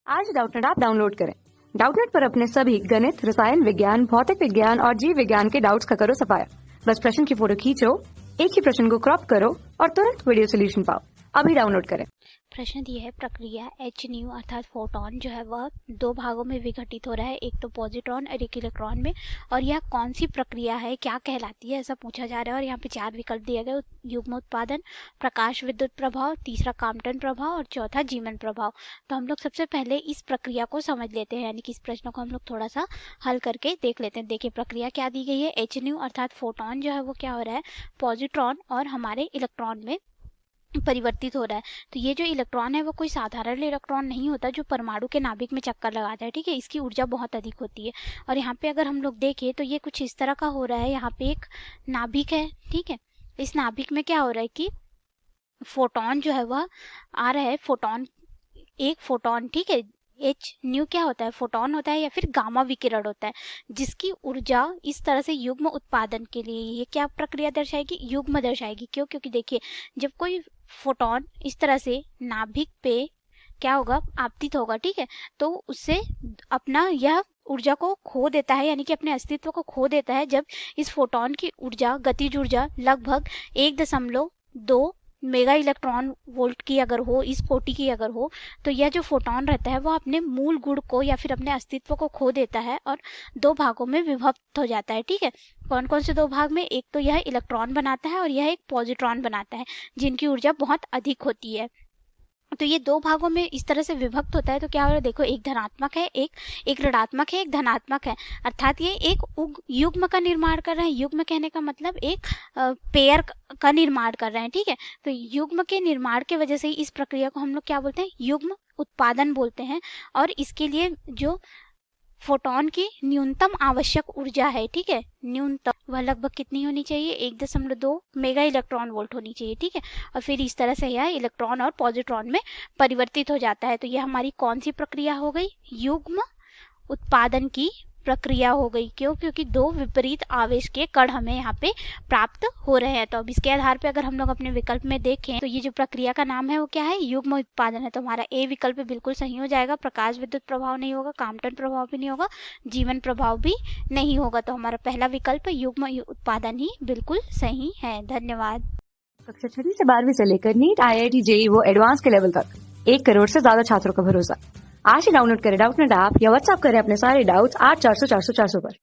आज Doubtnut app download करें। Doubtnut पर अपने सभी गणित, रसायन विज्ञान, भौतिक विज्ञान और जीव विज्ञान के डाउट्स का करो सफाया। बस प्रश्न की फोटो खींचो, एक ही प्रश्न को क्रॉप करो और तुरंत वीडियो सोल्यूशन पाओ। अभी डाउनलोड करें। प्रश्न दिया है प्रक्रिया एच न्यू अर्थात फोटॉन जो है वह दो भागों में विघटित हो रहा है, एक तो पॉजिट्रॉन और एक इलेक्ट्रॉन में। और यह कौन सी प्रक्रिया है, क्या कहलाती है, ऐसा पूछा जा रहा है। और यहाँ पे चार विकल्प दिए गए: युग्म उत्पादन, प्रकाश विद्युत प्रभाव, तीसरा काम्पटन प्रभाव और चौथा जीवन प्रभाव। तो हम लोग सबसे पहले इस प्रक्रिया को समझ लेते हैं, यानी कि इस प्रश्न को हम लोग थोड़ा सा हल करके देख लेते हैं। देखिए प्रक्रिया क्या दी गई है। एच न्यू अर्थात फोटॉन जो है वो क्या हो रहा है, पॉजिट्रॉन और हमारे इलेक्ट्रॉन में परिवर्तित हो रहा है। तो ये जो इलेक्ट्रॉन है वो कोई साधारण इलेक्ट्रॉन नहीं होता जो परमाणु के नाभिक में चक्कर लगाता है, ठीक है। इसकी ऊर्जा बहुत अधिक होती है। और यहाँ पे अगर हम लोग देखें तो ये कुछ इस तरह का हो रहा है। यहाँ पे एक नाभिक है, ठीक है। इस नाभिक में क्या हो रहा है कि फोटॉन जो है वह आ रहा है। फोटॉन, एक फोटॉन, ठीक है। एच न्यू क्या होता है, फोटॉन होता है या फिर गामा विकिरण होता है, जिसकी ऊर्जा इस तरह से युग्म उत्पादन के लिए, ये क्या प्रक्रिया दर्शाएगी, युग्म दर्शाएगी। क्यों? क्योंकि देखिए जब कोई फोटॉन इस तरह से नाभिक पे क्या होगा, आपतित होगा, ठीक है, तो उससे अपना यह ऊर्जा को खो देता है, यानी कि अपने अस्तित्व को खो देता है। जब इस फोटॉन की ऊर्जा, गतिज ऊर्जा लगभग 1.2 मेगा इलेक्ट्रॉन वोल्ट की अगर हो, इस कोटि की अगर हो, तो यह जो फोटॉन रहता है वो अपने मूल गुण को या फिर अपने अस्तित्व को खो देता है और दो भागों में विभक्त हो जाता है, ठीक है। कौन कौन से दो भाग में? एक तो यह इलेक्ट्रॉन बनाता है और यह एक पॉजिट्रॉन बनाता है, जिनकी ऊर्जा बहुत अधिक होती है। तो ये दो भागों में इस तरह से विभक्त होता है। तो क्या हो रहा है, देखो एक धनात्मक है, एक ऋणात्मक है, एक धनात्मक है। अर्थात ये एक युग्म का निर्माण कर रहे हैं। युग्म कहने का मतलब एक पेयर का निर्माण कर रहे हैं, ठीक है। तो युग्म के निर्माण के वजह से इस प्रक्रिया को हम लोग क्या बोलते हैं, युग्म उत्पादन बोलते हैं। और इसके लिए जो फोटॉन की न्यूनतम आवश्यक ऊर्जा है, ठीक है, न्यूनतम, वह लगभग कितनी होनी चाहिए, 1.2 मेगा इलेक्ट्रॉन वोल्ट होनी चाहिए, ठीक है। और फिर इस तरह से यह इलेक्ट्रॉन और पॉजिट्रॉन में परिवर्तित हो जाता है। तो यह हमारी कौन सी प्रक्रिया हो गई, युग्म उत्पादन की प्रक्रिया हो गई। क्यों? क्योंकि दो विपरीत आवेश के कण हमें यहाँ पे प्राप्त हो रहे हैं। तो अब इसके आधार पे अगर हम लोग अपने विकल्प में देखें तो ये जो प्रक्रिया का नाम है वो क्या है, युग्म उत्पादन है। तो हमारा ए विकल्प बिल्कुल सही हो जाएगा। प्रकाश विद्युत प्रभाव नहीं होगा, काम्पटन प्रभाव भी नहीं होगा, जीवन प्रभाव भी नहीं होगा। तो हमारा पहला विकल्प युग्म उत्पादन ही बिल्कुल सही है। धन्यवाद। कक्षा 6 से 12वीं से लेकर नीट, IIT, JEE वो एडवांस के लेवल तक 1 करोड़ से ज्यादा छात्रों का भरोसा। आज ही डाउनलोड करें डाउटनेट ऐप या व्हाट्सएप करें अपने सारे डाउट्स 8400 400 400 पर।